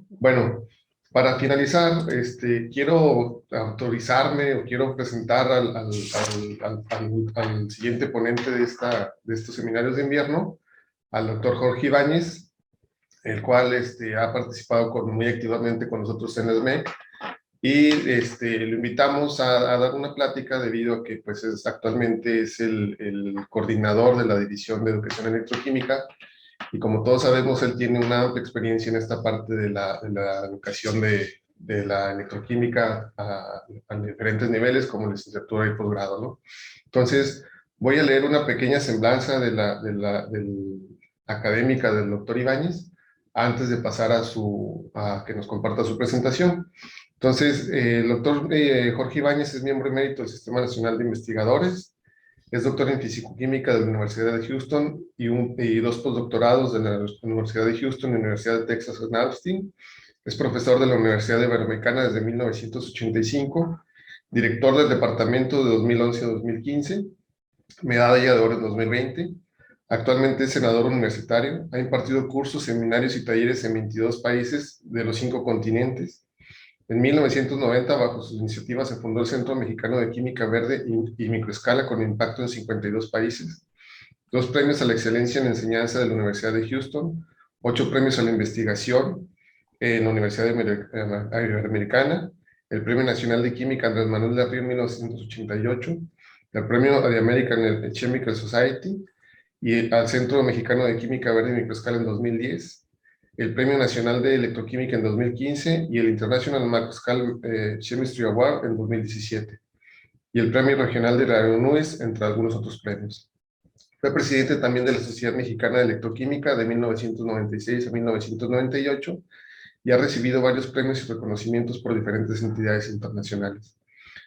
Bueno, para finalizar, quiero autorizarme o quiero presentar al siguiente ponente de estos seminarios de invierno, al doctor Jorge Ibáñez, el cual ha participado muy activamente con nosotros en ESME, y lo invitamos a dar una plática debido a que pues, actualmente es el coordinador de la División de Educación Electroquímica, y como todos sabemos, él tiene una amplia experiencia en esta parte de la educación de la electroquímica a diferentes niveles, como licenciatura y posgrado, ¿no? Entonces, voy a leer una pequeña semblanza del académica del doctor Ibáñez antes de pasar a que nos comparta su presentación. Entonces, el doctor Jorge Ibáñez es miembro emérito del Sistema Nacional de Investigadores, es doctor en Fisicoquímica de la Universidad de Houston y dos postdoctorados de la Universidad de Houston y la Universidad de Texas en Austin. Es profesor de la Universidad Iberoamericana desde 1985, director del departamento de 2011 a 2015, medalla de oro en 2020. Actualmente es senador universitario, ha impartido cursos, seminarios y talleres en 22 países de los 5 continentes. En 1990, bajo sus iniciativas, se fundó el Centro Mexicano de Química Verde y Microescala con impacto en 52 países, 2 premios a la excelencia en enseñanza de la Universidad de Houston, 8 premios a la investigación en la Universidad Iberoamericana, el Premio Nacional de Química Andrés Manuel de Río en 1988, el Premio de American Chemical Society y al Centro Mexicano de Química Verde y Microescala en 2010, el Premio Nacional de Electroquímica en 2015 y el International Macroscale Chemistry Award en 2017, y el Premio Regional de Radionúes, entre algunos otros premios. Fue presidente también de la Sociedad Mexicana de Electroquímica de 1996 a 1998 y ha recibido varios premios y reconocimientos por diferentes entidades internacionales,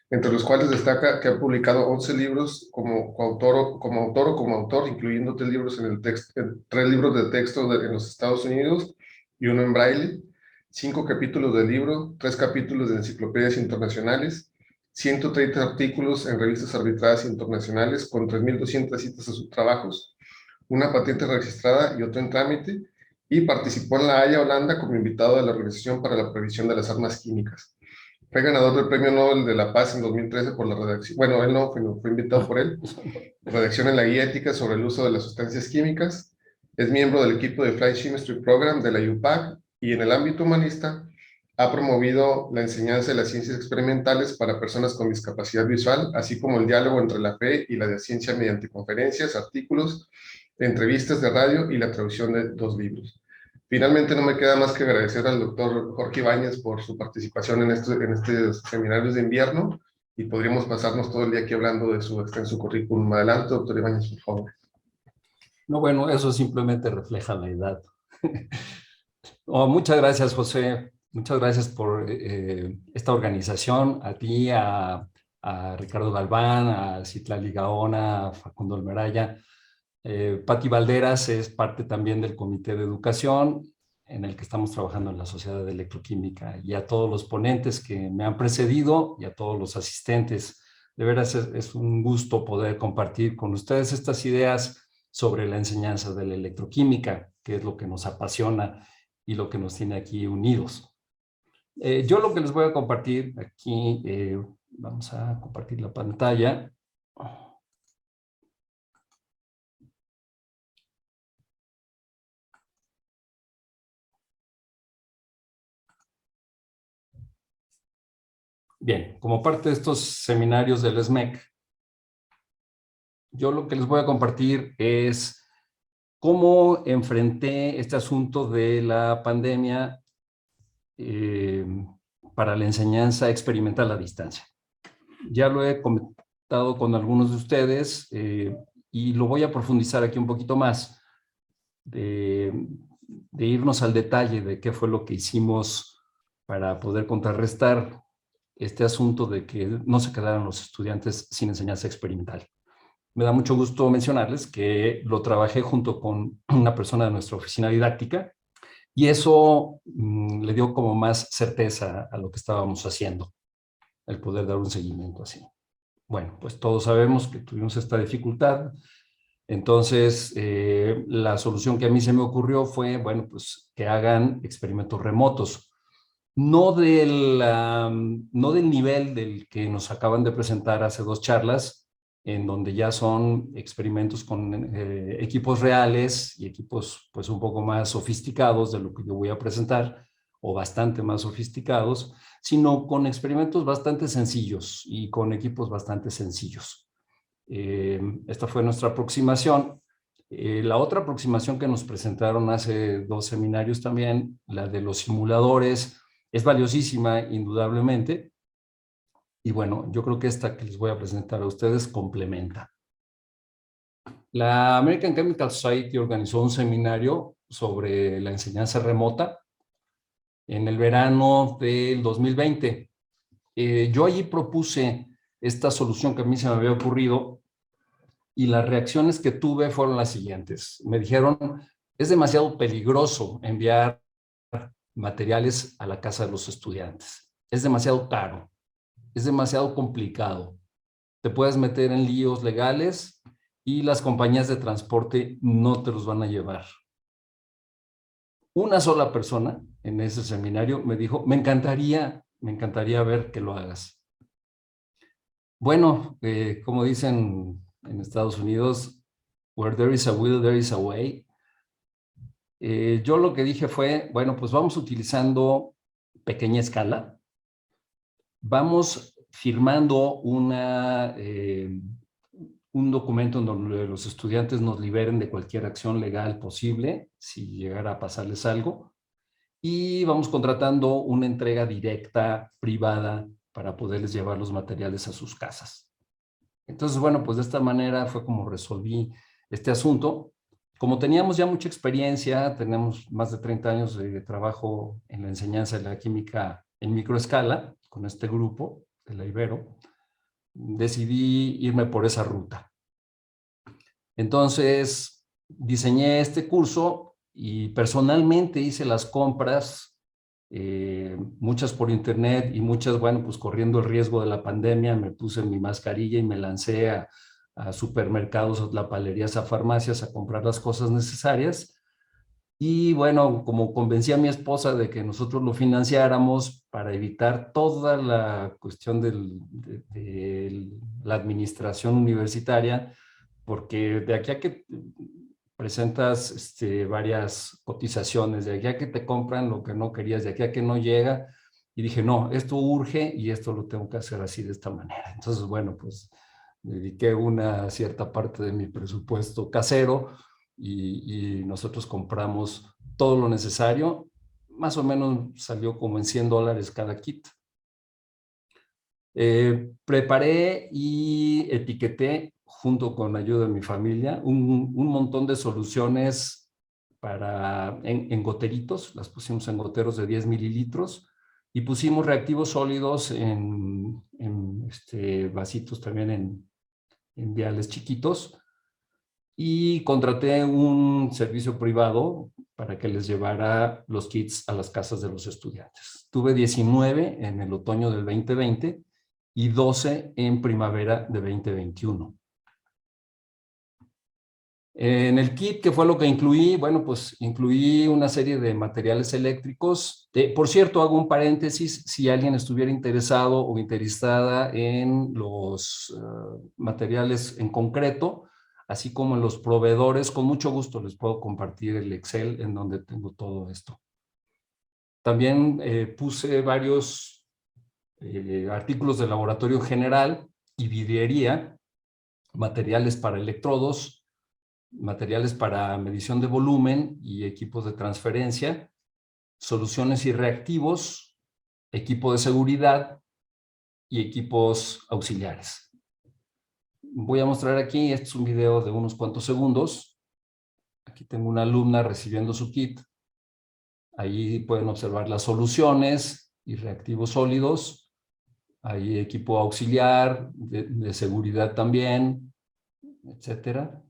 entre los cuales destaca que ha publicado 11 libros como autor o como autor, incluyendo 3 libros, 3 libros de texto en los Estados Unidos y uno en braille, 5 capítulos de libro, 3 capítulos de enciclopedias internacionales, 130 artículos en revistas arbitradas internacionales con 3.200 citas a sus trabajos, una patente registrada y otra en trámite, y participó en La Haya, Holanda, como invitado de la Organización para la Prohibición de las Armas Químicas. Fue ganador del Premio Nobel de la Paz en 2013 por la redacción, bueno, él no, fue invitado por él, redacción en la Guía Ética sobre el Uso de las Sustancias Químicas, es miembro del equipo de Flight Chemistry Program de la UPAC, y en el ámbito humanista ha promovido la enseñanza de las ciencias experimentales para personas con discapacidad visual, así como el diálogo entre la fe y la ciencia mediante conferencias, artículos, entrevistas de radio y la traducción de 2 libros. Finalmente, no me queda más que agradecer al doctor Jorge Ibáñez por su participación en estos seminarios de invierno, y podríamos pasarnos todo el día aquí hablando de su extenso currículum. Adelante, doctor Ibáñez, por favor. No, bueno, eso simplemente refleja la edad. Oh, muchas gracias, José. Muchas gracias por esta organización, a ti, a Ricardo Galván, a Citlali Gaona, a Facundo Almeraya. Pati Valderas es parte también del Comité de Educación en el que estamos trabajando en la Sociedad de Electroquímica, y a todos los ponentes que me han precedido y a todos los asistentes. De veras es un gusto poder compartir con ustedes estas ideas sobre la enseñanza de la electroquímica, que es lo que nos apasiona y lo que nos tiene aquí unidos. Yo lo que les voy a compartir aquí, vamos a compartir la pantalla. Bien, como parte de estos seminarios del SMEC, yo lo que les voy a compartir es cómo enfrenté este asunto de la pandemia para la enseñanza experimental a distancia. Ya lo he comentado con algunos de ustedes y lo voy a profundizar aquí un poquito más, de irnos al detalle de qué fue lo que hicimos para poder contrarrestar este asunto de que no se quedaran los estudiantes sin enseñanza experimental. Me da mucho gusto mencionarles que lo trabajé junto con una persona de nuestra oficina didáctica, y eso le dio como más certeza a lo que estábamos haciendo, el poder dar un seguimiento así. Bueno, pues todos sabemos que tuvimos esta dificultad Entonces, la solución que a mí se me ocurrió fue, bueno, pues que hagan experimentos remotos. No del nivel del que nos acaban de presentar hace 2 charlas, en donde ya son experimentos con equipos reales y equipos pues un poco más sofisticados de lo que yo voy a presentar, o bastante más sofisticados, sino con experimentos bastante sencillos y con equipos bastante sencillos. Esta fue nuestra aproximación. La otra aproximación que nos presentaron hace 2 seminarios también, la de los simuladores, es valiosísima, indudablemente. Y bueno, yo creo que esta que les voy a presentar a ustedes complementa. La American Chemical Society organizó un seminario sobre la enseñanza remota en el verano del 2020. Yo allí propuse esta solución que a mí se me había ocurrido y las reacciones que tuve fueron las siguientes. Me dijeron, es demasiado peligroso enviar materiales a la casa de los estudiantes. Es demasiado caro, es demasiado complicado. Te puedes meter en líos legales y las compañías de transporte no te los van a llevar. Una sola persona en ese seminario me dijo, me encantaría ver que lo hagas. Bueno, como dicen en Estados Unidos, where there is a will, there is a way. Yo lo que dije fue, bueno, pues vamos utilizando pequeña escala, vamos firmando un documento en donde los estudiantes nos liberen de cualquier acción legal posible, si llegara a pasarles algo, y vamos contratando una entrega directa, privada, para poderles llevar los materiales a sus casas. Entonces, bueno, pues de esta manera fue como resolví este asunto. Como teníamos ya mucha experiencia, tenemos más de 30 años de trabajo en la enseñanza de la química en microescala con este grupo de la Ibero, decidí irme por esa ruta. Entonces, diseñé este curso y personalmente hice las compras, muchas por internet y muchas, bueno, pues corriendo el riesgo de la pandemia, me puse mi mascarilla y me lancé a supermercados, a lapalerías, a farmacias a comprar las cosas necesarias. Y bueno, como convencí a mi esposa de que nosotros lo financiáramos para evitar toda la cuestión de la administración universitaria, porque de aquí a que presentas varias cotizaciones, de aquí a que te compran lo que no querías, de aquí a que no llega, y dije, no, esto urge y esto lo tengo que hacer así de esta manera. Entonces, bueno, pues dediqué una cierta parte de mi presupuesto casero y nosotros compramos todo lo necesario. Más o menos salió como en $100 cada kit. Preparé y etiqueté, junto con la ayuda de mi familia, un montón de soluciones en goteritos. Las pusimos en goteros de 10 mililitros y pusimos reactivos sólidos en vasitos también en viales chiquitos, y contraté un servicio privado para que les llevara los kits a las casas de los estudiantes. Tuve 19 en el otoño del 2020 y 12 en primavera de 2021. En el kit, ¿qué fue lo que incluí? Bueno, pues incluí una serie de materiales eléctricos. Por cierto, hago un paréntesis, si alguien estuviera interesado o interesada en los materiales en concreto, así como en los proveedores, con mucho gusto les puedo compartir el Excel en donde tengo todo esto. También puse varios artículos de laboratorio general y vidriería, materiales para electrodos, materiales para medición de volumen y equipos de transferencia, soluciones y reactivos, equipo de seguridad y equipos auxiliares. Voy a mostrar aquí, este es un video de unos cuantos segundos. Aquí tengo una alumna recibiendo su kit. Ahí pueden observar las soluciones y reactivos sólidos. Hay equipo auxiliar, de seguridad también, etcétera.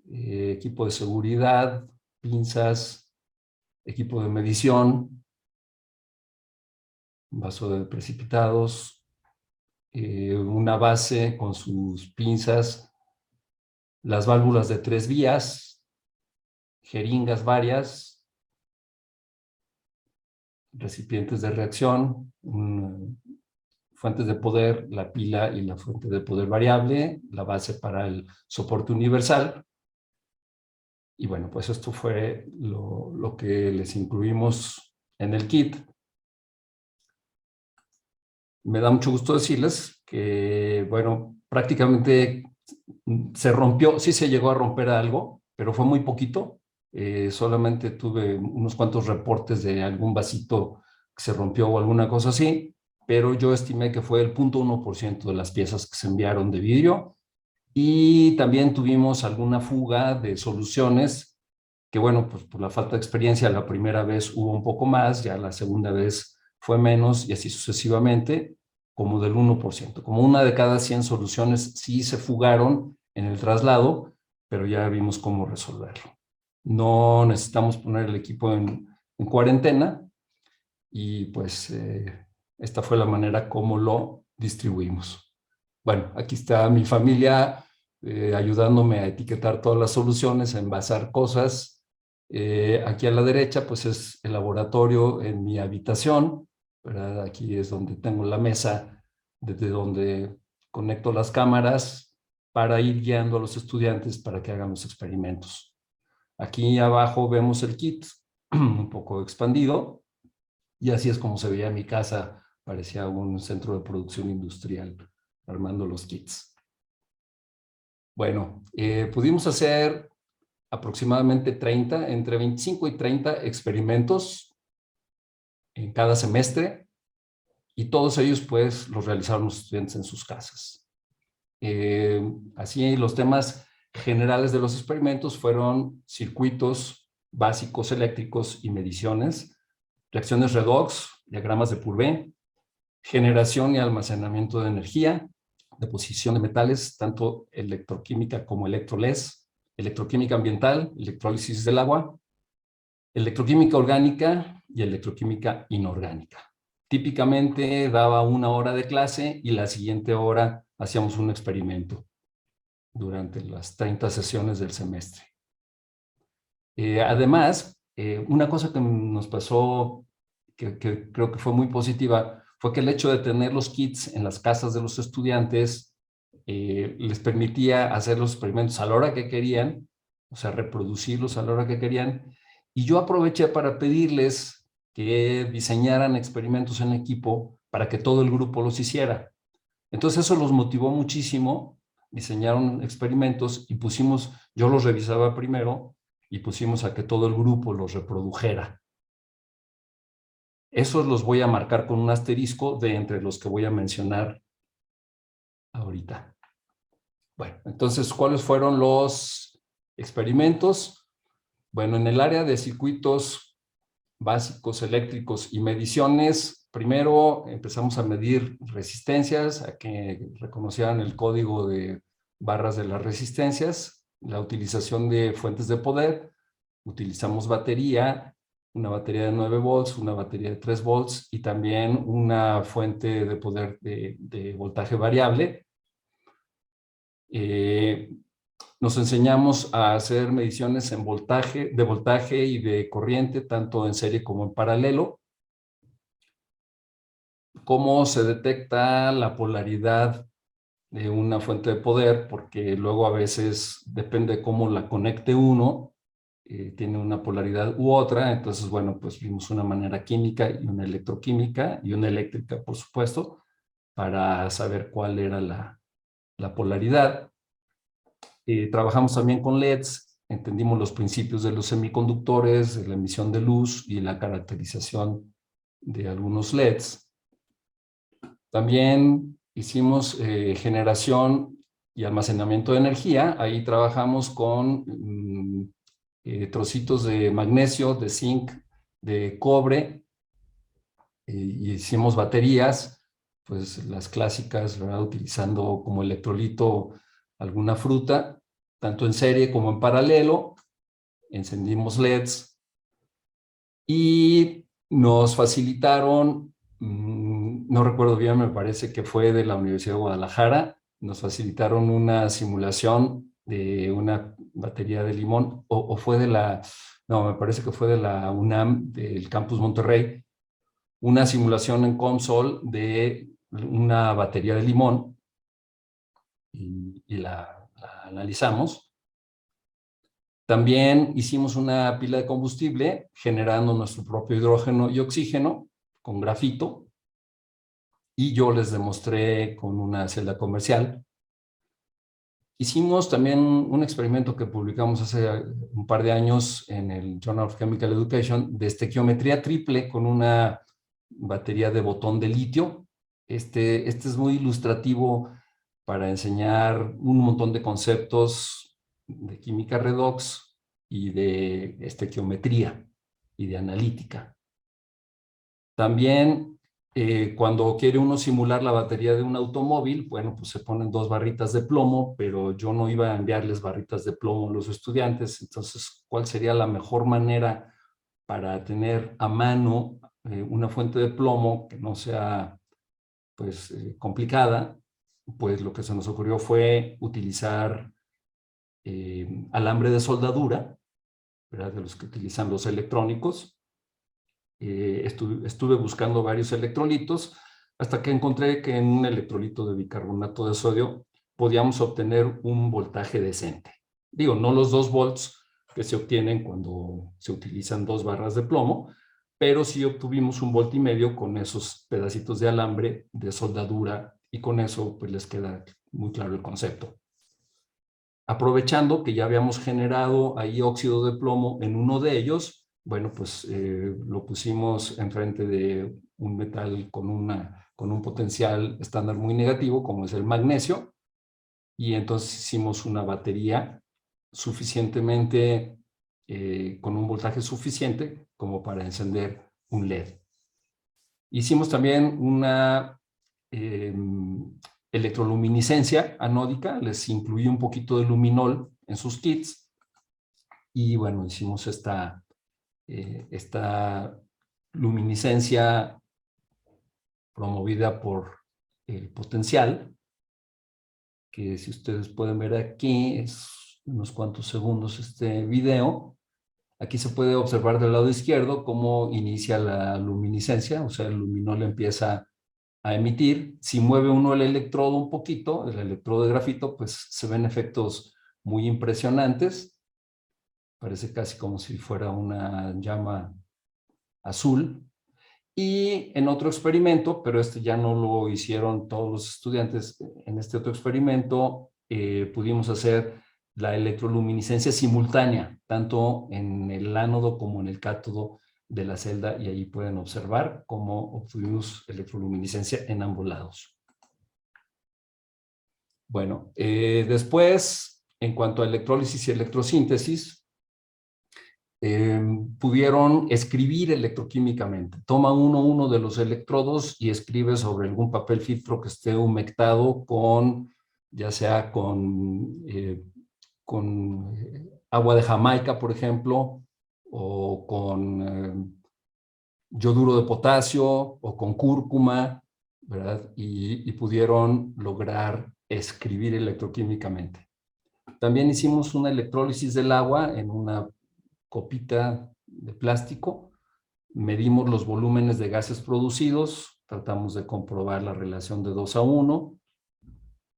Equipo de seguridad, pinzas, equipo de medición, vaso de precipitados, una base con sus pinzas, las válvulas de 3 vías, jeringas varias, recipientes de reacción, fuentes de poder, la pila y la fuente de poder variable, la base para el soporte universal. Y bueno, pues esto fue lo que les incluimos en el kit. Me da mucho gusto decirles que, bueno, prácticamente se rompió, sí se llegó a romper algo, pero fue muy poquito. Solamente tuve unos cuantos reportes de algún vasito que se rompió o alguna cosa así, pero yo estimé que fue el 0.1% de las piezas que se enviaron de vidrio. Y también tuvimos alguna fuga de soluciones que, bueno, pues por la falta de experiencia, la primera vez hubo un poco más, ya la segunda vez fue menos y así sucesivamente, como del 1%. Como una de cada 100 soluciones sí se fugaron en el traslado, pero ya vimos cómo resolverlo. No necesitamos poner el equipo en cuarentena y pues esta fue la manera como lo distribuimos. Bueno, aquí está mi familia ayudándome a etiquetar todas las soluciones, a envasar cosas. Aquí a la derecha, pues es el laboratorio en mi habitación, ¿verdad? Aquí es donde tengo la mesa, desde donde conecto las cámaras para ir guiando a los estudiantes para que hagan los experimentos. Aquí abajo vemos el kit, un poco expandido, y así es como se veía mi casa, parecía un centro de producción industrial, armando los kits. Bueno, pudimos hacer aproximadamente 30, entre 25 y 30 experimentos en cada semestre, y todos ellos pues los realizaron los estudiantes en sus casas. Así los temas generales de los experimentos fueron circuitos básicos eléctricos y mediciones, reacciones redox, diagramas de Purvé, generación y almacenamiento de energía, deposición de metales, tanto electroquímica como electroles, electroquímica ambiental, electrólisis del agua, electroquímica orgánica y electroquímica inorgánica. Típicamente daba 1 hora de clase y la siguiente hora hacíamos un experimento durante las 30 sesiones del semestre. Además, una cosa que nos pasó, que creo que fue muy positiva, fue que el hecho de tener los kits en las casas de los estudiantes les permitía hacer los experimentos a la hora que querían, o sea, reproducirlos a la hora que querían. Y yo aproveché para pedirles que diseñaran experimentos en equipo para que todo el grupo los hiciera. Entonces eso los motivó muchísimo, diseñaron experimentos y pusimos, yo los revisaba primero y pusimos a que todo el grupo los reprodujera. Esos los voy a marcar con un asterisco de entre los que voy a mencionar ahorita. Bueno, entonces, ¿cuáles fueron los experimentos? Bueno, en el área de circuitos básicos eléctricos y mediciones, primero empezamos a medir resistencias, a que reconocieran el código de barras de las resistencias, la utilización de fuentes de poder, utilizamos batería, una batería de 9 volts, una batería de 3 volts y también una fuente de poder de voltaje variable. Nos enseñamos a hacer mediciones en de voltaje y de corriente, tanto en serie como en paralelo. Cómo se detecta la polaridad de una fuente de poder, porque luego a veces depende de cómo la conecte uno, tiene una polaridad u otra. Entonces, bueno, pues vimos una manera química y una electroquímica y una eléctrica, por supuesto, para saber cuál era la polaridad. Trabajamos también con LEDs, entendimos los principios de los semiconductores, de la emisión de luz y la caracterización de algunos LEDs. También hicimos generación y almacenamiento de energía. Ahí trabajamos con trocitos de magnesio, de zinc, de cobre, y hicimos baterías, pues las clásicas, ¿verdad? Utilizando como electrolito alguna fruta, tanto en serie como en paralelo. Encendimos LEDs y nos facilitaron, no recuerdo bien, me parece que fue de la Universidad de Guadalajara, nos facilitaron una simulación de una batería de limón, o fue de la, no, me parece que fue de la UNAM, del Campus Monterrey, una simulación en console de una batería de limón y la analizamos. También hicimos una pila de combustible generando nuestro propio hidrógeno y oxígeno con grafito, y yo les demostré con una celda comercial. Hicimos también un experimento que publicamos hace un par de años en el Journal of Chemical Education de estequiometría triple con una batería de botón de litio. Este es muy ilustrativo para enseñar un montón de conceptos de química redox y de estequiometría y de analítica. También cuando quiere uno simular la batería de un automóvil, bueno, pues se ponen 2 barritas de plomo, pero yo no iba a enviarles barritas de plomo a los estudiantes. Entonces, ¿cuál sería la mejor manera para tener a mano una fuente de plomo que no sea, pues, complicada? Pues lo que se nos ocurrió fue utilizar alambre de soldadura, ¿verdad? De los que utilizan los electrónicos. Estuve buscando varios electrolitos hasta que encontré que en un electrolito de bicarbonato de sodio podíamos obtener un voltaje decente. Digo, no los 2 volts que se obtienen cuando se utilizan 2 barras de plomo, pero sí obtuvimos 1,5 volts con esos pedacitos de alambre de soldadura, y con eso pues les queda muy claro el concepto. Aprovechando que ya habíamos generado ahí óxido de plomo en uno de ellos, bueno, pues lo pusimos enfrente de un metal con un potencial estándar muy negativo, como es el magnesio, y entonces hicimos una batería suficientemente, con un voltaje suficiente como para encender un LED. Hicimos también una electroluminiscencia anódica, les incluí un poquito de luminol en sus kits, y bueno, hicimos esta luminiscencia promovida por el potencial, que si ustedes pueden ver aquí, es unos cuantos segundos este video. Aquí se puede observar del lado izquierdo cómo inicia la luminiscencia, o sea, el luminol empieza a emitir. Si mueve uno el electrodo un poquito, el electrodo de grafito, pues se ven efectos muy impresionantes. Parece casi como si fuera una llama azul. Y en otro experimento, pero este ya no lo hicieron todos los estudiantes, en este otro experimento pudimos hacer la electroluminiscencia simultánea, tanto en el ánodo como en el cátodo de la celda, y ahí pueden observar cómo obtuvimos electroluminiscencia en ambos lados. Bueno, después, en cuanto a electrólisis y electrosíntesis, pudieron escribir electroquímicamente. Toma uno de los electrodos y escribe sobre algún papel filtro que esté humectado con, ya sea con agua de Jamaica, por ejemplo, o con yoduro de potasio, o con cúrcuma, ¿verdad? Y pudieron lograr escribir electroquímicamente. También hicimos una electrólisis del agua en una copita de plástico, medimos los volúmenes de gases producidos, tratamos de comprobar la relación de 2:1.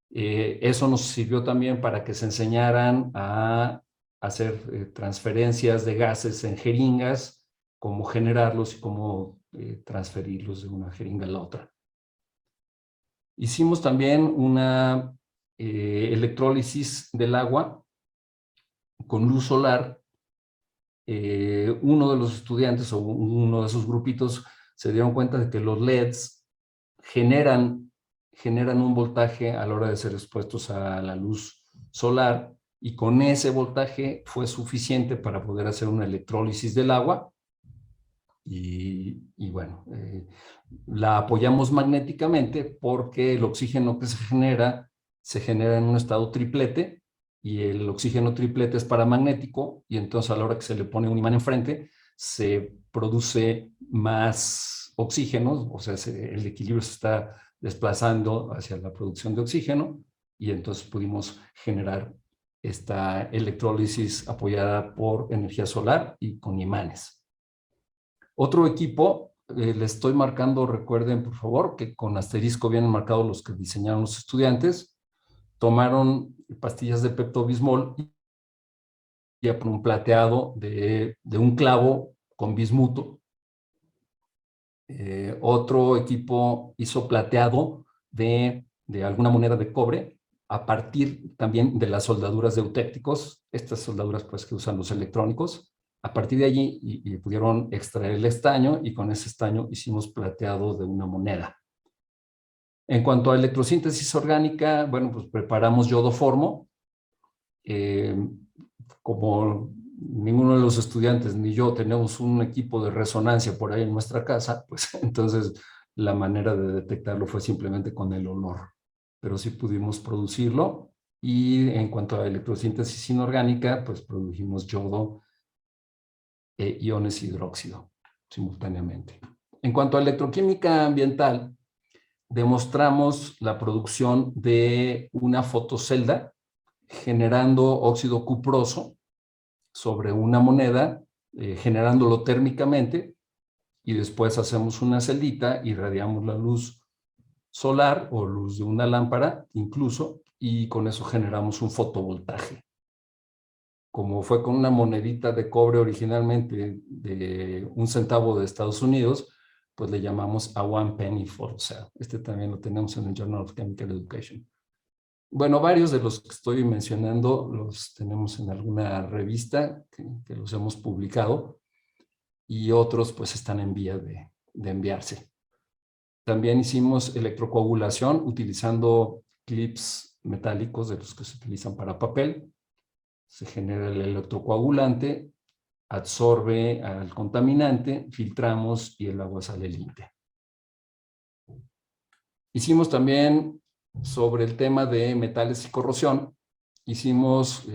Eso nos sirvió también para que se enseñaran a hacer transferencias de gases en jeringas, cómo generarlos y cómo transferirlos de una jeringa a la otra. Hicimos también una electrólisis del agua con luz solar. Uno de los estudiantes o uno de esos grupitos se dieron cuenta de que los LEDs generan un voltaje a la hora de ser expuestos a la luz solar, y con ese voltaje fue suficiente para poder hacer una electrólisis del agua. Y bueno, la apoyamos magnéticamente porque el oxígeno que se genera en un estado triplete, y el oxígeno triplete es paramagnético, y entonces a la hora que se le pone un imán enfrente, se produce más oxígeno, o sea, el equilibrio se está desplazando hacia la producción de oxígeno, y entonces pudimos generar esta electrólisis apoyada por energía solar y con imanes. Otro equipo, le estoy marcando, recuerden por favor, que con asterisco vienen marcados los que diseñaron los estudiantes, tomaron pastillas de Pepto-Bismol y por un plateado de un clavo con bismuto. Otro equipo hizo plateado de alguna moneda de cobre a partir también de las soldaduras de eutépticos, estas soldaduras pues que usan los electrónicos. A partir de allí y pudieron extraer el estaño y con ese estaño hicimos plateado de una moneda. En cuanto a electrosíntesis orgánica, bueno, pues preparamos yodoformo. Como ninguno de los estudiantes ni yo tenemos un equipo de resonancia por ahí en nuestra casa, pues entonces la manera de detectarlo fue simplemente con el olor. Pero sí pudimos producirlo. Y en cuanto a electrosíntesis inorgánica, pues produjimos yodo e iones hidróxido simultáneamente. En cuanto a electroquímica ambiental, demostramos la producción de una fotocelda generando óxido cuproso sobre una moneda, generándolo térmicamente, y después hacemos una celdita, irradiamos la luz solar o luz de una lámpara incluso, y con eso generamos un fotovoltaje. Como fue con una monedita de cobre originalmente de 1 centavo de Estados Unidos, pues le llamamos a one penny photocell. Este también lo tenemos en el Journal of Chemical Education. Bueno, varios de los que estoy mencionando los tenemos en alguna revista que los hemos publicado y otros pues están en vía de enviarse. También hicimos electrocoagulación utilizando clips metálicos de los que se utilizan para papel. Se genera el electrocoagulante, absorbe al contaminante, filtramos y el agua sale limpia. Hicimos también sobre el tema de metales y corrosión. Hicimos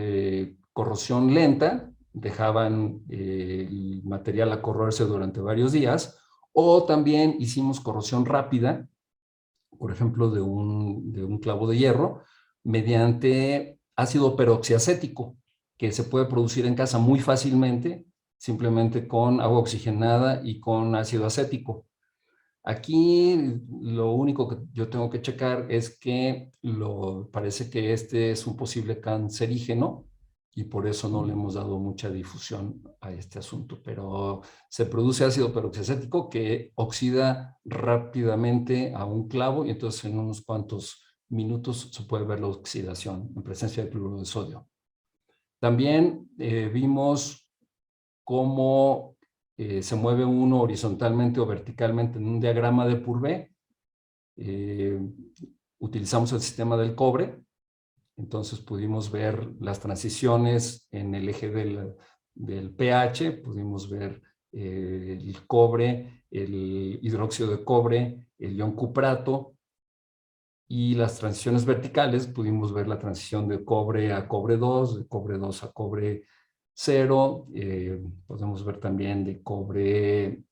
corrosión lenta, dejaban el material a corroerse durante varios días, o también hicimos corrosión rápida, por ejemplo, de un clavo de hierro, mediante ácido peroxiacético, que se puede producir en casa muy fácilmente, simplemente con agua oxigenada y con ácido acético. Aquí lo único que yo tengo que checar es que parece que este es un posible cancerígeno y por eso no le hemos dado mucha difusión a este asunto, pero se produce ácido peroxiacético que oxida rápidamente a un clavo y entonces en unos cuantos minutos se puede ver la oxidación en presencia de cloruro de sodio. También vimos cómo se mueve uno horizontalmente o verticalmente en un diagrama de Purvé. Utilizamos el sistema del cobre, entonces pudimos ver las transiciones en el eje del pH, pudimos ver el cobre, el hidróxido de cobre, el ion cuprato, y las transiciones verticales pudimos ver la transición de cobre a cobre 2, de cobre 2 a cobre 0, podemos ver también de cobre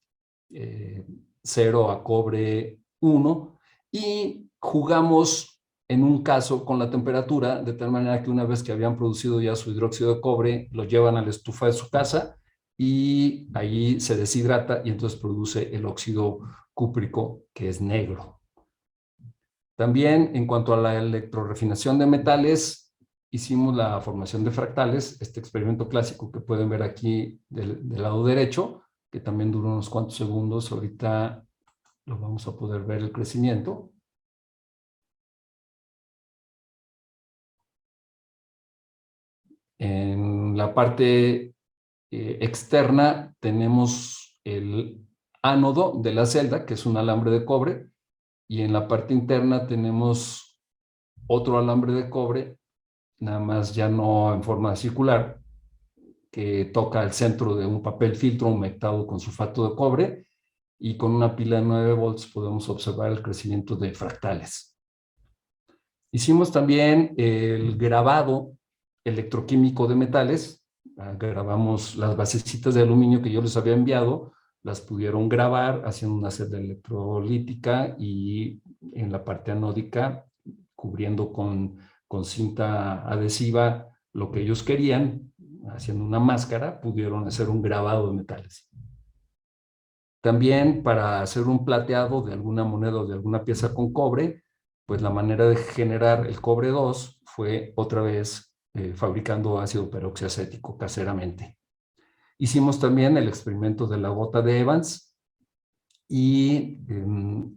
0 a cobre 1 y jugamos en un caso con la temperatura de tal manera que una vez que habían producido ya su hidróxido de cobre lo llevan a la estufa de su casa y ahí se deshidrata y entonces produce el óxido cúprico que es negro. También en cuanto a la electrorefinación de metales, hicimos la formación de fractales, este experimento clásico que pueden ver aquí del lado derecho, que también duró unos cuantos segundos. Ahorita lo vamos a poder ver el crecimiento. En la parte externa tenemos el ánodo de la celda, que es un alambre de cobre, y en la parte interna tenemos otro alambre de cobre, nada más ya no en forma circular, que toca el centro de un papel filtro humectado con sulfato de cobre y con una pila de 9 volts podemos observar el crecimiento de fractales. Hicimos también el grabado electroquímico de metales. Grabamos las basecitas de aluminio que yo les había enviado, las pudieron grabar haciendo una celda electrolítica y en la parte anódica cubriendo con cinta adhesiva lo que ellos querían, haciendo una máscara, pudieron hacer un grabado de metales. También para hacer un plateado de alguna moneda o de alguna pieza con cobre, pues la manera de generar el cobre 2 fue otra vez fabricando ácido peroxiacético caseramente. Hicimos también el experimento de la gota de Evans y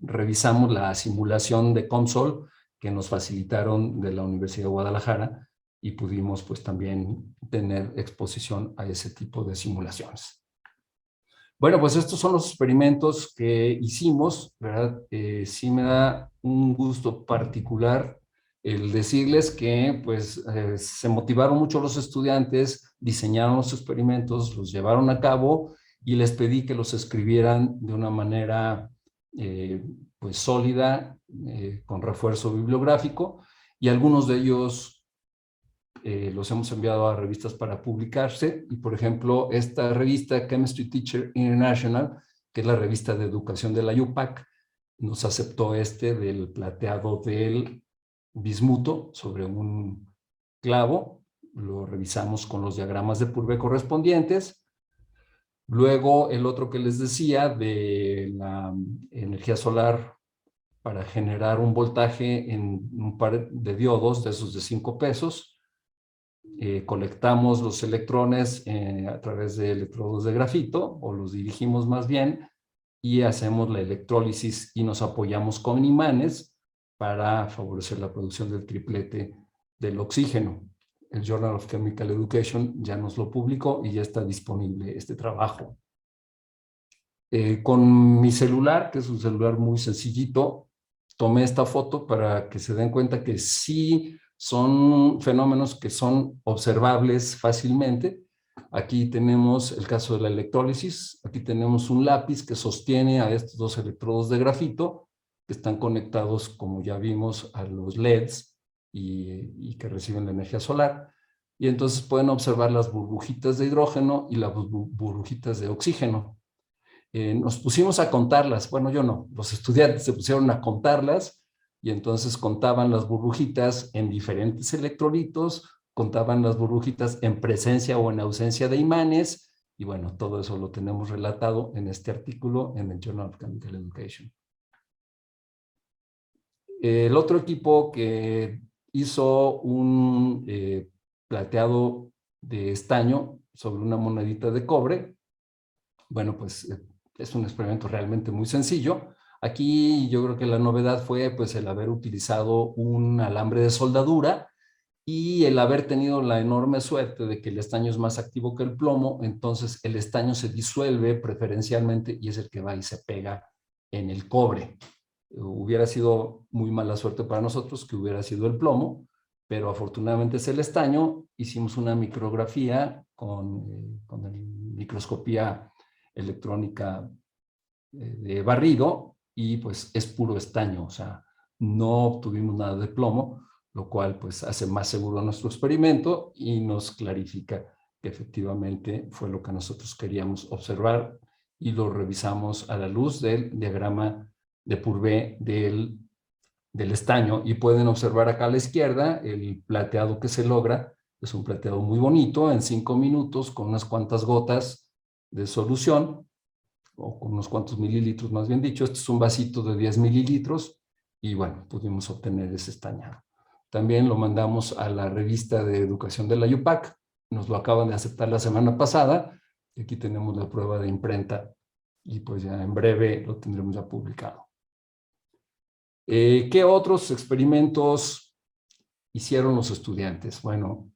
revisamos la simulación de COMSOL que nos facilitaron de la Universidad de Guadalajara y pudimos pues también tener exposición a ese tipo de simulaciones. Bueno, pues estos son los experimentos que hicimos, ¿verdad? Sí me da un gusto particular el decirles que pues se motivaron mucho los estudiantes, diseñaron los experimentos, los llevaron a cabo y les pedí que los escribieran de una manera pues sólida, con refuerzo bibliográfico, y algunos de ellos los hemos enviado a revistas para publicarse. Y por ejemplo, esta revista Chemistry Teacher International, que es la revista de educación de la UPAC, nos aceptó del plateado del bismuto sobre un clavo. Lo revisamos con los diagramas de Purvé correspondientes. Luego el otro que les decía de la energía solar para generar un voltaje en un par de diodos de esos de 5 pesos. Colectamos los electrones a través de electrodos de grafito, o los dirigimos más bien, y hacemos la electrólisis y nos apoyamos con imanes para favorecer la producción del triplete del oxígeno. El Journal of Chemical Education ya nos lo publicó y ya está disponible este trabajo. Con mi celular, que es un celular muy sencillito, tomé esta foto para que se den cuenta que sí son fenómenos que son observables fácilmente. Aquí tenemos el caso de la electrólisis. Aquí tenemos un lápiz que sostiene a estos dos electrodos de grafito que están conectados, como ya vimos, a los LEDs y que reciben la energía solar. Y entonces pueden observar las burbujitas de hidrógeno y las burbujitas de oxígeno. Nos pusimos a contarlas. Bueno, yo no. Los estudiantes se pusieron a contarlas y entonces contaban las burbujitas en diferentes electrolitos, contaban las burbujitas en presencia o en ausencia de imanes, y bueno, todo eso lo tenemos relatado en este artículo en el Journal of Chemical Education. El otro equipo que hizo un plateado de estaño sobre una monedita de cobre, bueno, pues es un experimento realmente muy sencillo. Aquí yo creo que la novedad fue pues el haber utilizado un alambre de soldadura y el haber tenido la enorme suerte de que el estaño es más activo que el plomo. Entonces el estaño se disuelve preferencialmente y es el que va y se pega en el cobre. Hubiera sido muy mala suerte para nosotros que hubiera sido el plomo, pero afortunadamente es el estaño. Hicimos una micrografía con microscopía electrónica de barrido y pues es puro estaño, o sea, no obtuvimos nada de plomo, lo cual pues hace más seguro nuestro experimento y nos clarifica que efectivamente fue lo que nosotros queríamos observar, y lo revisamos a la luz del diagrama de Purvé del estaño, y pueden observar acá a la izquierda el plateado que se logra. Es un plateado muy bonito en 5 minutos con unas cuantas gotas de solución, o con unos cuantos mililitros más bien dicho. Este es un vasito de 10 mililitros y bueno, pudimos obtener ese estañado. También lo mandamos a la revista de educación de la UPAC, nos lo acaban de aceptar la semana pasada, y aquí tenemos la prueba de imprenta y pues ya en breve lo tendremos ya publicado. ¿Qué otros experimentos hicieron los estudiantes? Bueno,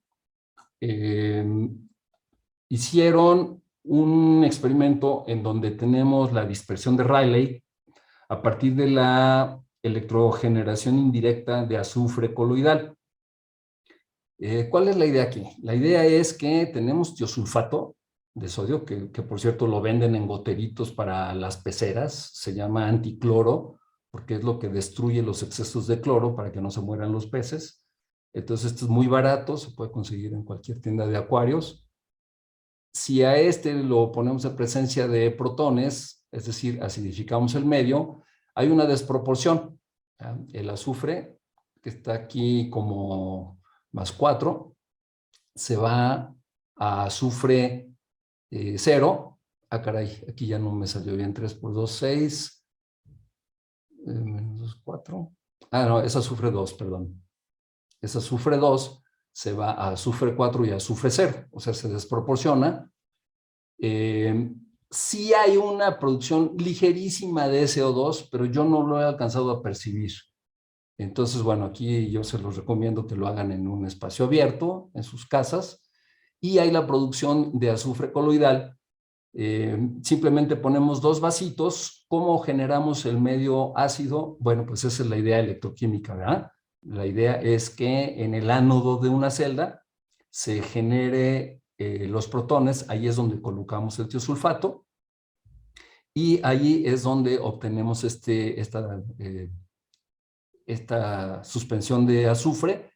hicieron un experimento en donde tenemos la dispersión de Rayleigh a partir de la electrogeneración indirecta de azufre coloidal. ¿Cuál es la idea aquí? La idea es que tenemos tiosulfato de sodio, que por cierto lo venden en goteritos para las peceras, se llama anticloro, porque es lo que destruye los excesos de cloro para que no se mueran los peces. Entonces esto es muy barato, se puede conseguir en cualquier tienda de acuarios. Si a este lo ponemos en presencia de protones, es decir, acidificamos el medio, hay una desproporción. El azufre, que está aquí como +4, se va a azufre 0. Ah, caray, aquí ya no me salió bien. 3 por 2, 6. Menos 2, 4. Ah, no, es azufre 2, perdón. Es azufre 2, se va a azufre 4 y a azufre 0. O sea, se desproporciona. Sí hay una producción ligerísima de SO2, pero yo no lo he alcanzado a percibir. Entonces, bueno, aquí yo se los recomiendo que lo hagan en un espacio abierto, en sus casas, y hay la producción de azufre coloidal. Simplemente ponemos 2 vasitos. ¿Cómo generamos el medio ácido? Bueno, pues esa es la idea electroquímica, ¿verdad? La idea es que en el ánodo de una celda se genere los protones. Ahí es donde colocamos el tiosulfato y ahí es donde obtenemos esta suspensión de azufre,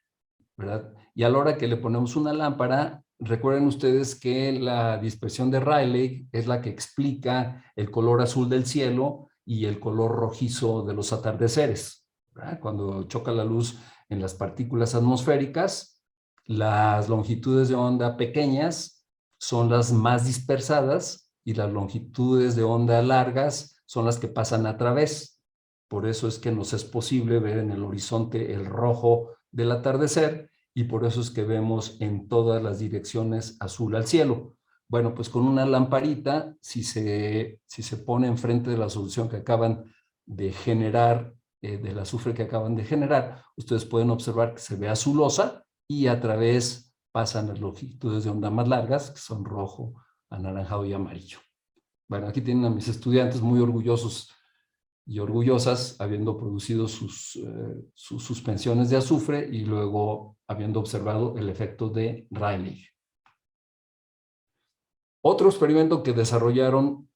¿verdad? Y a la hora que le ponemos una lámpara, recuerden ustedes que la dispersión de Rayleigh es la que explica el color azul del cielo y el color rojizo de los atardeceres, ¿verdad? Cuando choca la luz en las partículas atmosféricas, las longitudes de onda pequeñas son las más dispersadas y las longitudes de onda largas son las que pasan a través. Por eso es que nos es posible ver en el horizonte el rojo del atardecer y por eso es que vemos en todas las direcciones azul al cielo. Bueno, pues con una lamparita, si se pone enfrente de la solución que acaban de generar, del azufre que acaban de generar, ustedes pueden observar que se ve azulosa y a través pasan las longitudes de onda más largas, que son rojo, anaranjado y amarillo. Bueno, aquí tienen a mis estudiantes muy orgullosos y orgullosas, habiendo producido sus suspensiones de azufre y luego habiendo observado el efecto de Rayleigh. Otro experimento que desarrollaron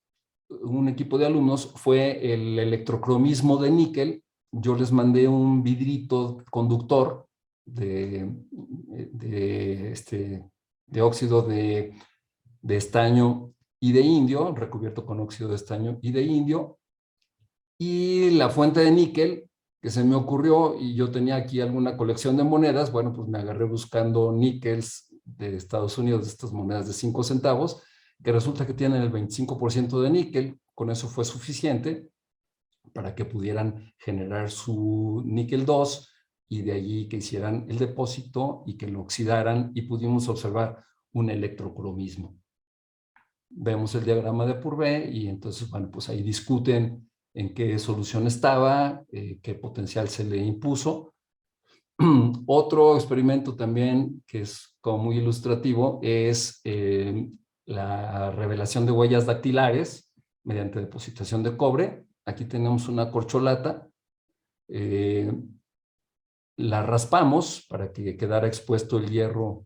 un equipo de alumnos fue el electrocromismo de níquel. Yo les mandé un vidrito conductor de óxido de estaño y de indio, recubierto con óxido de estaño y de indio, y la fuente de níquel que se me ocurrió, y yo tenía aquí alguna colección de monedas. Bueno, pues me agarré buscando níquels de Estados Unidos, de estas monedas de 5 centavos, que resulta que tienen el 25% de níquel. Con eso fue suficiente para que pudieran generar su níquel 2 y de allí que hicieran el depósito y que lo oxidaran y pudimos observar un electrocromismo. Vemos el diagrama de Purvé y entonces, bueno, pues ahí discuten en qué solución estaba, qué potencial se le impuso. Otro experimento también que es como muy ilustrativo es la revelación de huellas dactilares mediante depositación de cobre. Aquí tenemos una corcholata, la raspamos para que quedara expuesto el hierro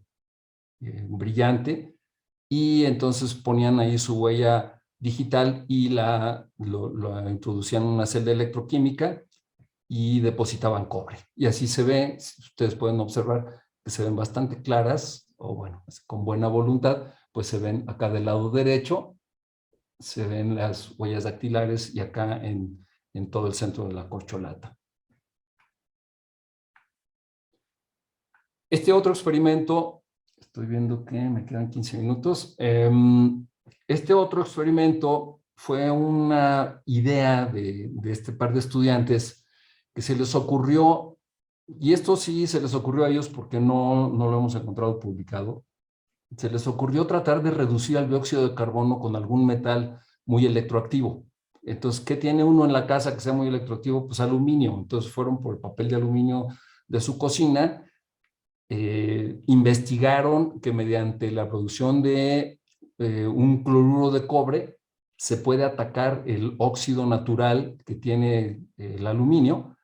brillante y entonces ponían ahí su huella digital y lo introducían en una celda electroquímica y depositaban cobre. Y así se ve, ustedes pueden observar que se ven bastante claras, o bueno, con buena voluntad, pues se ven acá del lado derecho, se ven las huellas dactilares y acá en todo el centro de la corcholata. Este otro experimento, estoy viendo que me quedan 15 minutos, este otro experimento fue una idea de este par de estudiantes que se les ocurrió, y esto sí se les ocurrió a ellos porque no lo hemos encontrado publicado, se les ocurrió tratar de reducir el dióxido de carbono con algún metal muy electroactivo. Entonces, ¿qué tiene uno en la casa que sea muy electroactivo? Pues aluminio. Entonces fueron por el papel de aluminio de su cocina, investigaron que mediante la producción de un cloruro de cobre se puede atacar el óxido natural que tiene el aluminio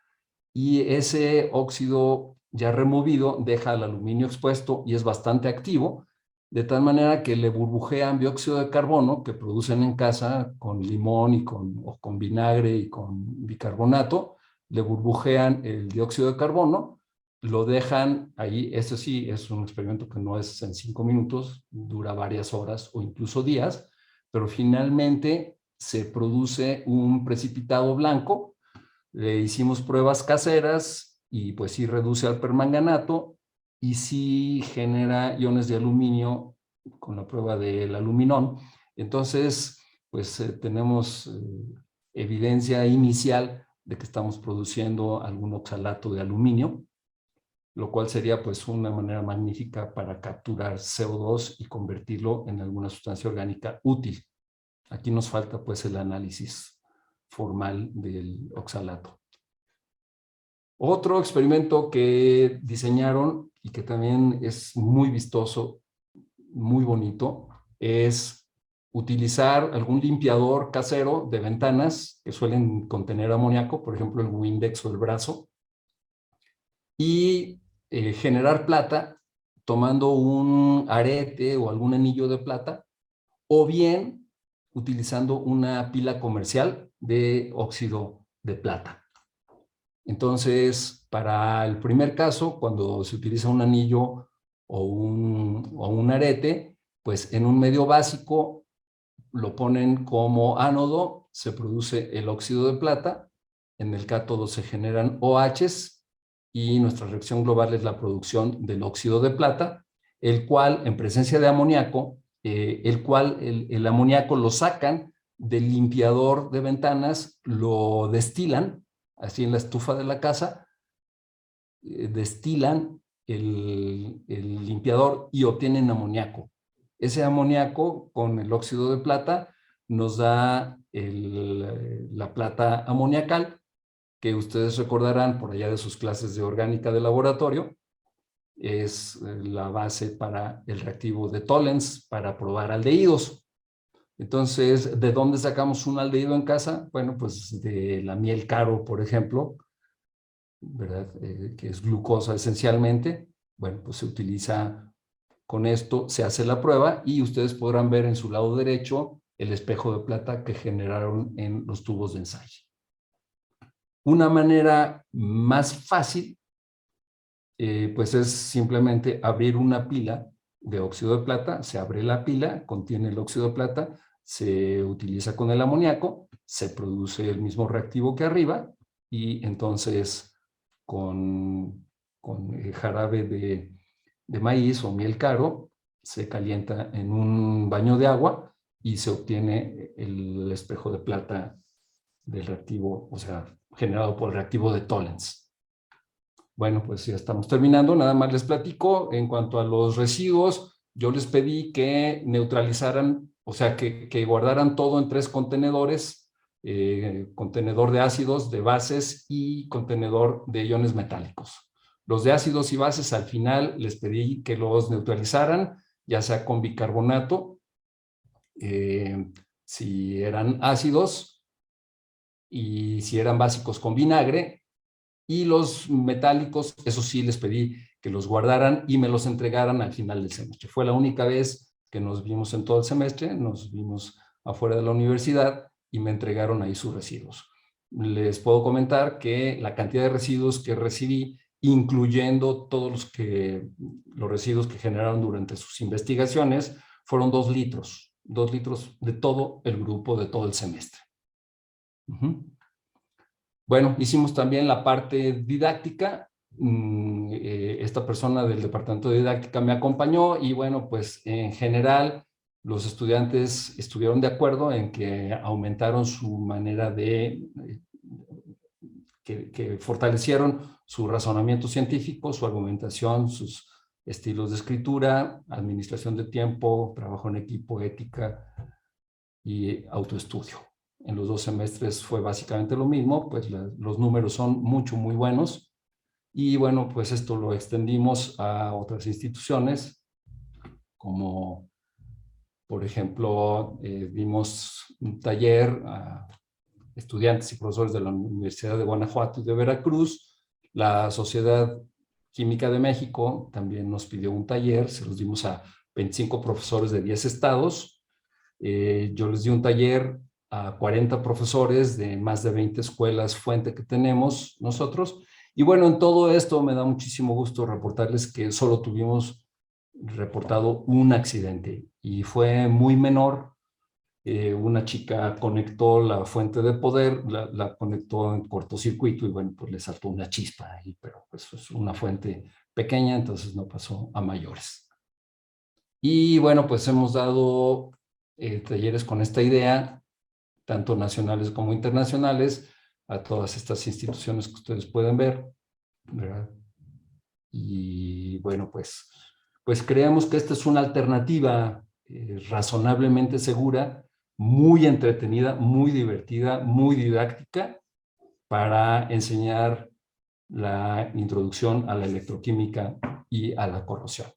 y ese óxido ya removido deja el aluminio expuesto y es bastante activo, de tal manera que le burbujean dióxido de carbono que producen en casa con limón o con vinagre y con bicarbonato, le burbujean el dióxido de carbono, lo dejan ahí. Eso sí, es un experimento que no es en 5 minutos, dura varias horas o incluso días, pero finalmente se produce un precipitado blanco. Le hicimos pruebas caseras y pues sí reduce al permanganato y sí genera iones de aluminio con la prueba del aluminón. Entonces, pues tenemos evidencia inicial de que estamos produciendo algún oxalato de aluminio, lo cual sería pues una manera magnífica para capturar CO2 y convertirlo en alguna sustancia orgánica útil. Aquí nos falta pues el análisis formal del oxalato. Otro experimento que diseñaron y que también es muy vistoso, muy bonito, es utilizar algún limpiador casero de ventanas que suelen contener amoníaco, por ejemplo el Windex o el Brazo, y generar plata tomando un arete o algún anillo de plata, o bien utilizando una pila comercial de óxido de plata. Entonces, para el primer caso, cuando se utiliza un anillo o un arete, pues en un medio básico lo ponen como ánodo, se produce el óxido de plata, en el cátodo se generan OHs y nuestra reacción global es la producción del óxido de plata, el cual en presencia de amoníaco, el amoníaco lo sacan del limpiador de ventanas, lo destilan, así en la estufa de la casa, destilan el limpiador y obtienen amoníaco. Ese amoníaco con el óxido de plata nos da la plata amoniacal, que ustedes recordarán por allá de sus clases de orgánica de laboratorio, es la base para el reactivo de Tollens para probar aldehídos. Entonces, ¿de dónde sacamos un aldehído en casa? Bueno, pues de la miel caro, por ejemplo, ¿verdad? Que es glucosa esencialmente. Bueno, pues se utiliza con esto, se hace la prueba y ustedes podrán ver en su lado derecho el espejo de plata que generaron en los tubos de ensayo. Una manera más fácil, pues es simplemente abrir una pila de óxido de plata, se abre la pila, contiene el óxido de plata, se utiliza con el amoníaco, se produce el mismo reactivo que arriba y entonces con jarabe de maíz o miel caro se calienta en un baño de agua y se obtiene el espejo de plata del reactivo, o sea, generado por el reactivo de Tollens. Bueno, pues ya estamos terminando. Nada más les platico. En cuanto a los residuos, yo les pedí que neutralizaran, o sea, que guardaran todo en 3 contenedores, contenedor de ácidos, de bases y contenedor de iones metálicos. Los de ácidos y bases al final les pedí que los neutralizaran, ya sea con bicarbonato, si eran ácidos, y si eran básicos con vinagre. Y los metálicos, eso sí, les pedí que los guardaran y me los entregaran al final del semestre. Fue la única vez que nos vimos en todo el semestre, nos vimos afuera de la universidad y me entregaron ahí sus residuos. Les puedo comentar que la cantidad de residuos que recibí, incluyendo todos los residuos que generaron durante sus investigaciones, fueron 2 litros de todo el grupo, de todo el semestre. Bueno, hicimos también la parte didáctica. Esta persona del departamento de didáctica me acompañó y bueno, pues en general los estudiantes estuvieron de acuerdo en que aumentaron su manera que fortalecieron su razonamiento científico, su argumentación, sus estilos de escritura, administración de tiempo, trabajo en equipo, ética y autoestudio. En los 2 semestres fue básicamente lo mismo, pues los números son muy buenos. Y bueno, pues esto lo extendimos a otras instituciones, como por ejemplo, dimos un taller a estudiantes y profesores de la Universidad de Guanajuato y de Veracruz. La Sociedad Química de México también nos pidió un taller, se los dimos a 25 profesores de 10 estados. Yo les di un taller a 40 profesores de más de 20 escuelas fuente que tenemos nosotros. Y bueno, en todo esto me da muchísimo gusto reportarles que solo tuvimos reportado un accidente y fue muy menor. Una chica conectó la fuente de poder, la conectó en cortocircuito y bueno, pues le saltó una chispa ahí, pero pues es una fuente pequeña, entonces no pasó a mayores. Y bueno, pues hemos dado talleres con esta idea, tanto nacionales como internacionales, a todas estas instituciones que ustedes pueden ver, ¿verdad? Y bueno, pues creemos que esta es una alternativa razonablemente segura, muy entretenida, muy divertida, muy didáctica para enseñar la introducción a la electroquímica y a la corrosión.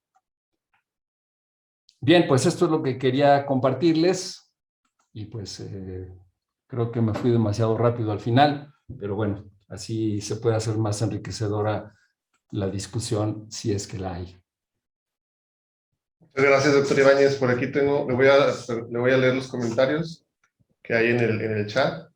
Bien, pues esto es lo que quería compartirles y pues creo que me fui demasiado rápido al final, pero bueno, así se puede hacer más enriquecedora la discusión si es que la hay. Muchas gracias, doctor Ibáñez. Por aquí le voy a leer los comentarios que hay en el chat.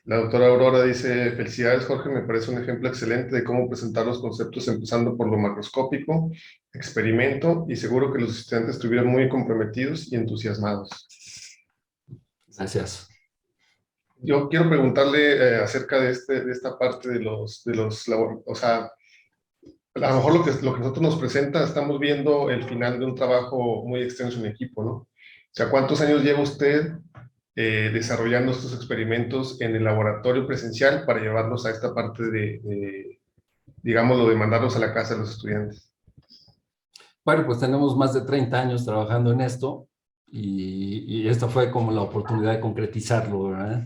La doctora Aurora dice: felicidades, Jorge, me parece un ejemplo excelente de cómo presentar los conceptos empezando por lo macroscópico, experimento, y seguro que los estudiantes estuvieron muy comprometidos y entusiasmados. Gracias. Yo quiero preguntarle acerca de esta parte o sea, a lo mejor lo que nosotros nos presenta, estamos viendo el final de un trabajo muy extenso en equipo, ¿no? O sea, ¿cuántos años lleva usted desarrollando estos experimentos en el laboratorio presencial para llevarlos a esta parte digámoslo, de mandarlos a la casa de los estudiantes? Bueno, pues tenemos más de 30 años trabajando en esto y esta fue como la oportunidad de concretizarlo, ¿verdad?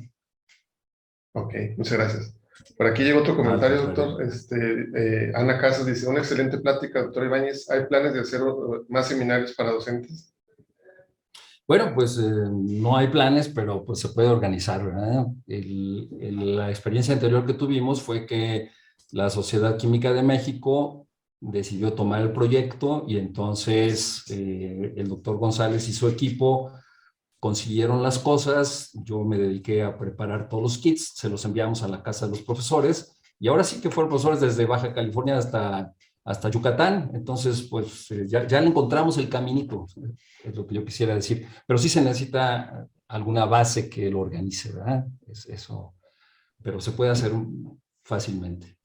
Ok, muchas gracias. Por aquí llega otro No, al comentario, contrario. doctor. Ana Casas dice: una excelente plática, doctor Ibáñez. ¿Hay planes de hacer más seminarios para docentes? Bueno, pues no hay planes, pero pues se puede organizar, ¿verdad? La experiencia anterior que tuvimos fue que la Sociedad Química de México decidió tomar el proyecto y entonces el doctor González y su equipo consiguieron las cosas, yo me dediqué a preparar todos los kits, se los enviamos a la casa de los profesores y ahora sí que fueron profesores desde Baja California hasta Yucatán, entonces pues ya le encontramos el caminito, es lo que yo quisiera decir, pero sí se necesita alguna base que lo organice, ¿verdad? Es eso, pero se puede hacer fácilmente.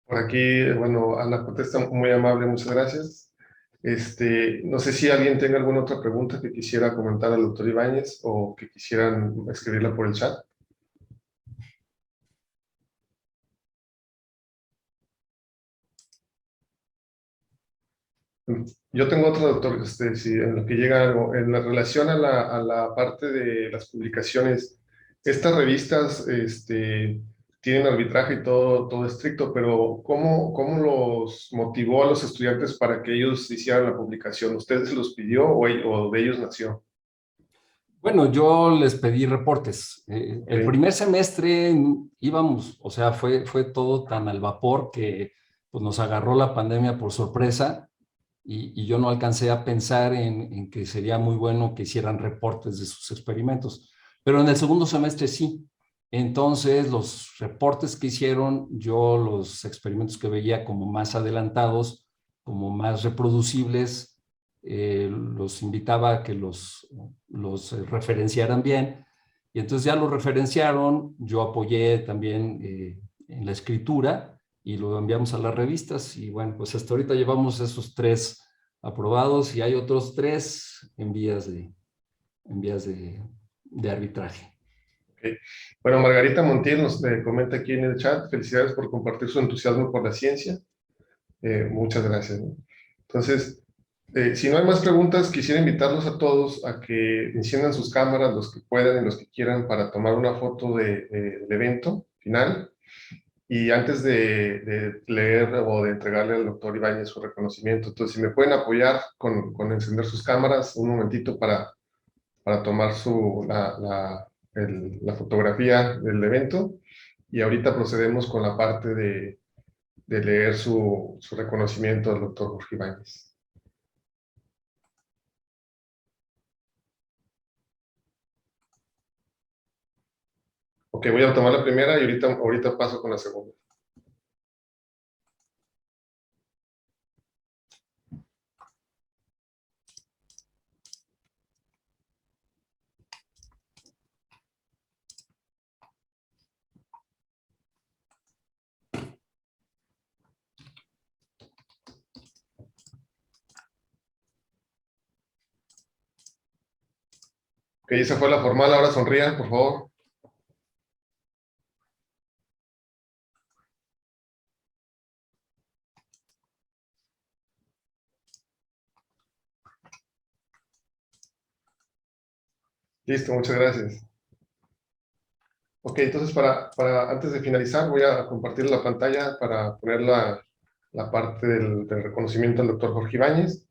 Por aquí, bueno, Ana contesta muy amable, muchas gracias. No sé si alguien tenga alguna otra pregunta que quisiera comentar al doctor Ibáñez o que quisieran escribirla por el chat. Yo tengo otro, doctor, si en lo que llega algo, en la relación a la parte de las publicaciones, estas revistas tienen arbitraje y todo estricto, pero ¿cómo los motivó a los estudiantes para que ellos hicieran la publicación? ¿Ustedes se los pidió o de ellos nació? Bueno, yo les pedí reportes. El Okay. primer semestre íbamos, o sea, fue todo tan al vapor que pues, nos agarró la pandemia por sorpresa y yo no alcancé a pensar en que sería muy bueno que hicieran reportes de sus experimentos. Pero en el segundo semestre sí. Entonces, los reportes que hicieron, yo los experimentos que veía como más adelantados, como más reproducibles, los invitaba a que los referenciaran bien. Y entonces ya lo referenciaron, yo apoyé también en la escritura y lo enviamos a las revistas. Y bueno, pues hasta ahorita llevamos esos 3 aprobados y hay otros 3 en vías de arbitraje. Okay. Bueno, Margarita Montiel nos comenta aquí en el chat: felicidades por compartir su entusiasmo por la ciencia. Muchas gracias, ¿no? Entonces, si no hay más preguntas, quisiera invitarlos a todos a que enciendan sus cámaras, los que puedan y los que quieran, para tomar una foto del evento final. Y antes de leer o de entregarle al doctor Ibáñez su reconocimiento, entonces, si me pueden apoyar con encender sus cámaras un momentito para tomar la fotografía del evento. Y ahorita procedemos con la parte de leer su reconocimiento al doctor Jorge Ibáñez. Ok, voy a tomar la primera y ahorita paso con la segunda. Ok, esa fue la formal, ahora sonrían, por favor. Listo, muchas gracias. Ok, entonces antes de finalizar voy a compartir la pantalla para poner la parte del reconocimiento al doctor Jorge Ibáñez.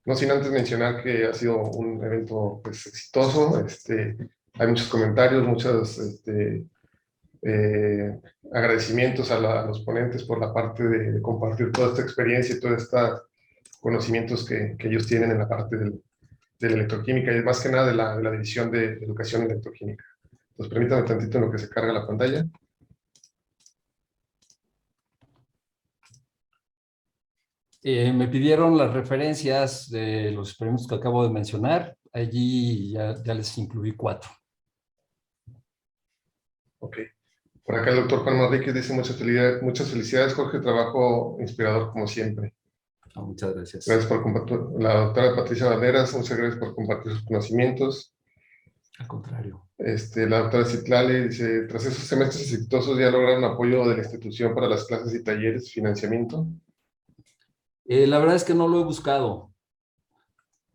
No sin antes mencionar que ha sido un evento pues, exitoso. Hay muchos comentarios, muchos eh, agradecimientos a los ponentes por la parte de compartir toda esta experiencia y todos estos conocimientos que ellos tienen en la parte de la electroquímica y más que nada de la división de educación electroquímica. Entonces, permítanme tantito en lo que se carga la pantalla. Me pidieron las referencias de los experimentos que acabo de mencionar. Allí ya les incluí 4. Ok. Por acá el doctor Juan Manríquez dice muchas felicidades, Jorge, trabajo inspirador como siempre. Muchas gracias. Gracias por compartir. La doctora Patricia Valderas, muchas gracias por compartir sus conocimientos. Al contrario. La doctora Citlali dice, tras esos semestres exitosos ya lograron apoyo de la institución para las clases y talleres, financiamiento. La verdad es que no lo he buscado.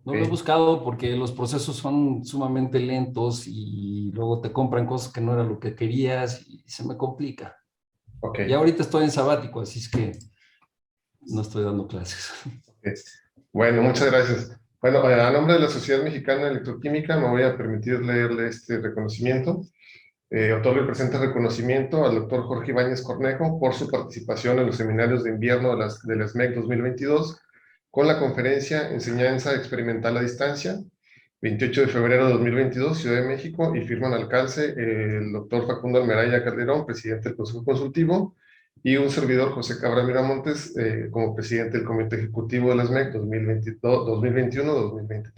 No lo he Ok. buscado porque los procesos son sumamente lentos y luego te compran cosas que no era lo que querías y se me complica. Ok. Y ahorita estoy en sabático, así es que no estoy dando clases. Ok. Bueno, muchas gracias. Bueno, a nombre de la Sociedad Mexicana de Electroquímica me voy a permitir leerle este reconocimiento. Otorga y presenta reconocimiento al doctor Jorge Ibáñez Cornejo por su participación en los seminarios de invierno del SMEC 2022 con la conferencia Enseñanza Experimental a Distancia, 28 de febrero de 2022, Ciudad de México, y firman al calce el doctor Facundo Almeraya Calderón, presidente del Consejo Consultivo, y un servidor, José Cabra Miramontes, como presidente del Comité Ejecutivo de la SMEC 2021-2023.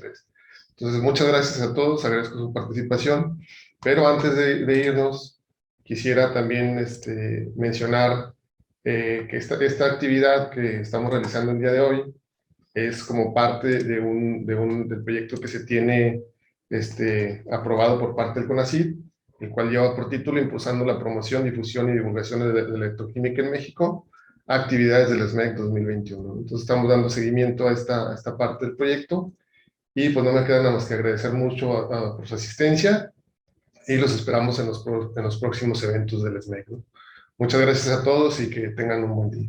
Entonces, muchas gracias a todos, agradezco su participación. Pero antes de irnos, quisiera también mencionar que esta actividad que estamos realizando el día de hoy es como parte del proyecto que se tiene aprobado por parte del CONACYT, el cual lleva por título Impulsando la promoción, difusión y divulgación de la electroquímica en México, actividades del SMEC 2021. Entonces estamos dando seguimiento a esta parte del proyecto y pues no me queda nada más que agradecer mucho por su asistencia y los esperamos en los próximos eventos del SMEC, ¿no? Muchas gracias a todos y que tengan un buen día.